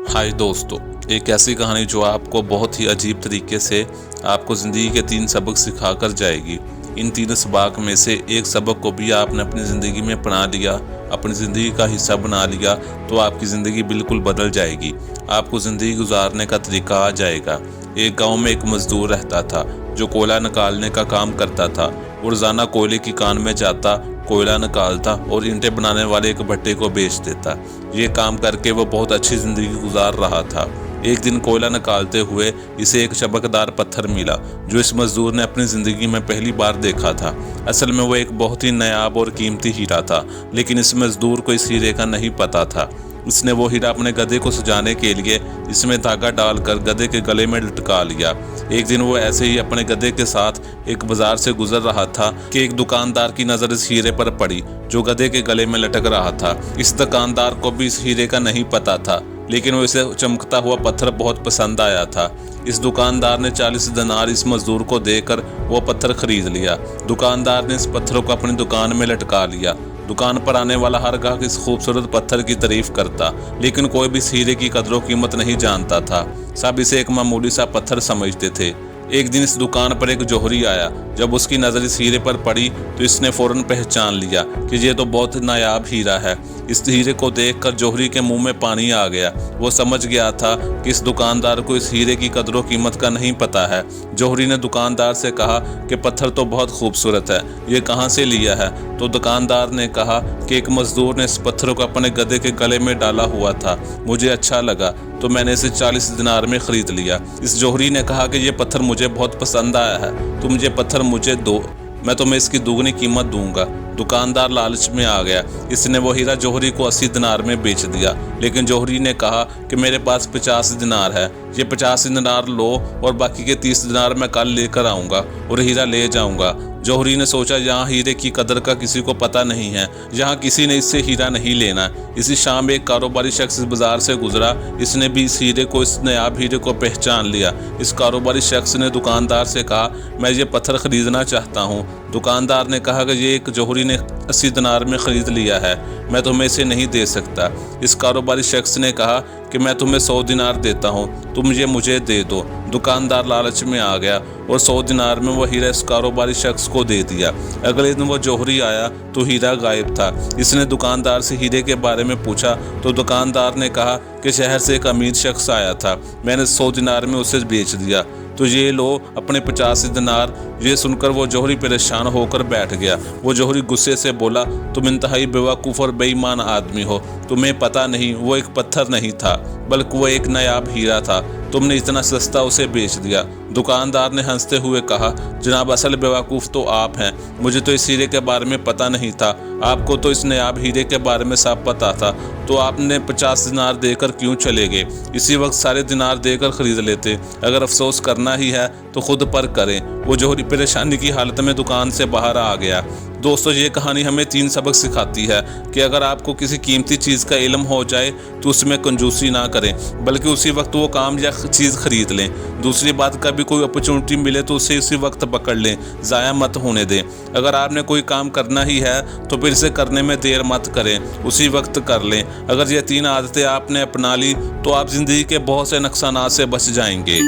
हाय दोस्तों, एक ऐसी कहानी जो आपको बहुत ही अजीब तरीके से आपको ज़िंदगी के 3 सबक सिखा कर जाएगी। इन 3 सबक में से एक सबक को भी आपने अपनी ज़िंदगी में अपना लिया, अपनी ज़िंदगी का हिस्सा बना लिया, तो आपकी ज़िंदगी बिल्कुल बदल जाएगी। आपको ज़िंदगी गुजारने का तरीका आ जाएगा। एक गांव में एक मज़दूर रहता था जो कोयला निकालने का काम करता था। वो रोज़ाना कोयले की कान में जाता, कोयला निकालता और ईंटें बनाने वाले एक भट्टे को बेच देता। ये काम करके वो बहुत अच्छी ज़िंदगी गुजार रहा था। एक दिन कोयला निकालते हुए इसे एक चमकदार पत्थर मिला जो इस मजदूर ने अपनी ज़िंदगी में पहली बार देखा था। असल में वो एक बहुत ही नायाब और कीमती हीरा था, लेकिन इस मजदूर को इस हीरे का नहीं पता था। उसने वो हीरा अपने गधे को सजाने के लिए इसमें धागा डालकर गधे के गले में लटका लिया। एक दिन वो ऐसे ही अपने गधे के साथ एक बाजार से गुजर रहा था कि एक दुकानदार की नज़र इस हीरे पर पड़ी जो गधे के गले में लटक रहा था। इस दुकानदार को भी इस हीरे का नहीं पता था, लेकिन वो इसे चमकता हुआ पत्थर बहुत पसंद आया था। इस दुकानदार ने 40 दिनार इस मजदूर को देकर वो पत्थर खरीद लिया। दुकानदार ने इस पत्थर को अपनी दुकान में लटका लिया। दुकान पर आने वाला हर ग्राहक इस खूबसूरत पत्थर की तारीफ करता, लेकिन कोई भी इस हीरे की कदर कीमत नहीं जानता था। सब इसे एक मामूली सा पत्थर समझते थे। एक दिन इस दुकान पर एक जौहरी आया। जब उसकी नज़र इस हीरे पर पड़ी तो इसने फ़ौरन पहचान लिया कि ये तो बहुत नायाब हीरा है। इस हीरे को देखकर जौहरी के मुंह में पानी आ गया। वो समझ गया था कि इस दुकानदार को इस हीरे की कदर कीमत का नहीं पता है। जौहरी ने दुकानदार से कहा कि पत्थर तो बहुत खूबसूरत है, ये कहाँ से लिया है? तो दुकानदार ने कहा कि एक मजदूर ने इस पत्थर को अपने गधे के गले में डाला हुआ था, मुझे अच्छा लगा तो मैंने इसे 40 दिनार में ख़रीद लिया। इस जौहरी ने कहा कि ये पत्थर मुझे बहुत पसंद आया है, तुम ये पत्थर मुझे दो, मैं तुम्हें इसकी दोगुनी कीमत दूंगा। दुकानदार लालच में आ गया। इसने वो हीरा जौहरी को 80 दिनार में बेच दिया, लेकिन जौहरी ने कहा कि मेरे पास 50 दिनार है, ये 50 दिनार लो और बाकी के 30 दिनार मैं कल लेकर आऊँगा और हीरा ले जाऊँगा। जौहरी ने सोचा यहाँ हीरे की कदर का किसी को पता नहीं है, यहाँ किसी ने इससे हीरा नहीं लेना। इसी शाम एक कारोबारी शख्स इस बाजार से गुजरा। इसने भी इस हीरे को, इस नायाब हीरे को पहचान लिया। इस कारोबारी शख्स ने दुकानदार से कहा, मैं ये पत्थर खरीदना चाहता हूँ। दुकानदार ने कहा कि ये एक जौहरी ने 80 दिनार में ख़रीद लिया है, मैं तुम्हें इसे नहीं दे सकता। इस कारोबारी शख्स ने कहा कि मैं तुम्हें 100 दिनार देता हूँ, तुम ये मुझे दे दो। दुकानदार लालच में आ गया और 100 दिनार में वो हीरा इस कारोबारी शख्स को दे दिया। अगले दिन वो जौहरी आया तो हीरा गायब था। इसने दुकानदार से हीरे के बारे में पूछा तो दुकानदार ने कहा कि शहर से एक अमीर शख्स आया था, मैंने 100 दिनार में उसे बेच दिया, तो ये लो अपने 50 दिनार। ये सुनकर वो जौहरी परेशान होकर बैठ गया। वो जौहरी गुस्से से बोला, तुम इंतहाई बेवकूफ़ और बेईमान आदमी हो, तुम्हें पता नहीं वो एक पत्थर नहीं था बल्कि वो एक नायाब हीरा था, तुमने इतना सस्ता उसे बेच दिया। दुकानदार ने हंसते हुए कहा, जनाब असल बेवकूफ़ तो आप हैं, मुझे तो इस हीरे के बारे में पता नहीं था, आपको तो इस नायाब हीरे के बारे में सब पता था, तो आपने 50 दिनार देकर क्यों चले गए? इसी वक्त सारे दिनार देकर ख़रीद लेते। अगर अफसोस करना ही है तो खुद पर करें। वो जौहरी परेशानी की हालत में दुकान से बाहर आ गया। दोस्तों, ये कहानी हमें 3 सबक सिखाती है कि अगर आपको किसी कीमती चीज़ का इल्म हो जाए तो उसमें कंजूसी ना करें, बल्कि उसी वक्त वो काम या चीज़ खरीद लें। दूसरी बात, कभी कोई अपॉर्चुनिटी मिले तो उसे उसी वक्त पकड़ लें, ज़ाया मत होने दें। अगर आपने कोई काम करना ही है तो फिर इसे करने में देर मत करें, उसी वक्त कर लें। अगर ये 3 आदतें आपने अपना ली तो आप ज़िंदगी के बहुत से नुकसानात से बच जाएंगे।